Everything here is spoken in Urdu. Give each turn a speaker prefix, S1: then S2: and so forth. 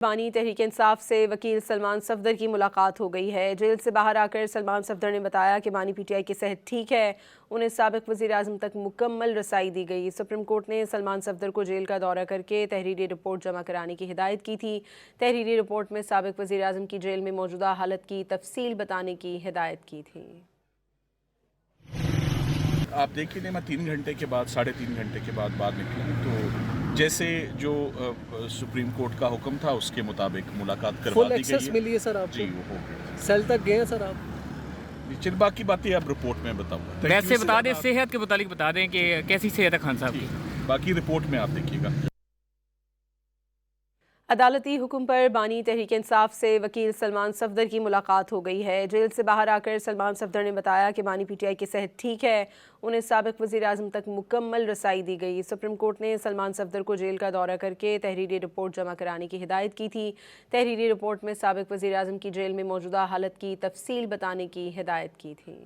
S1: بانی تحریک انصاف سے وکیل سلمان صفدر کی ملاقات ہو گئی ہے۔ جیل سے باہر آ کر سلمان صفدر نے بتایا کہ بانی پی ٹی آئی کی صحت ٹھیک ہے، انہیں سابق وزیر اعظم تک مکمل رسائی دی گئی۔ سپریم کورٹ نے سلمان صفدر کو جیل کا دورہ کر کے تحریری رپورٹ جمع کرانے کی ہدایت کی تھی۔ تحریری رپورٹ میں سابق وزیر اعظم کی جیل میں موجودہ حالت کی تفصیل بتانے کی ہدایت کی تھی۔
S2: آپ دیکھیں میں 3 گھنٹے کے بعد 3.5 گھنٹے کے بعد باہر نکلا تو جیسے جو سپریم کورٹ کا حکم تھا اس کے مطابق ملاقات کروا دی گئی ہے۔
S3: فل ایکسس ملی ہے سر آپ کو؟
S2: جی وہ ہو گیا۔
S3: سیل تک گئے ہیں سر آپ؟
S2: چل باقی باتیں اب رپورٹ میں بتاؤں گا۔
S4: ویسے بتا دیں، صحت کے متعلق بتا دیں کہ کیسی صحت ہے خان صاحب کی؟
S2: باقی رپورٹ میں آپ دیکھیے گا۔
S1: عدالتی حکم پر بانی تحریک انصاف سے وکیل سلمان صفدر کی ملاقات ہو گئی ہے۔ جیل سے باہر آ کر سلمان صفدر نے بتایا کہ بانی پی ٹی آئی کی صحت ٹھیک ہے، انہیں سابق وزیر اعظم تک مکمل رسائی دی گئی۔ سپریم کورٹ نے سلمان صفدر کو جیل کا دورہ کر کے تحریری رپورٹ جمع کرانے کی ہدایت کی تھی۔ تحریری رپورٹ میں سابق وزیر اعظم کی جیل میں موجودہ حالت کی تفصیل بتانے کی ہدایت کی تھی۔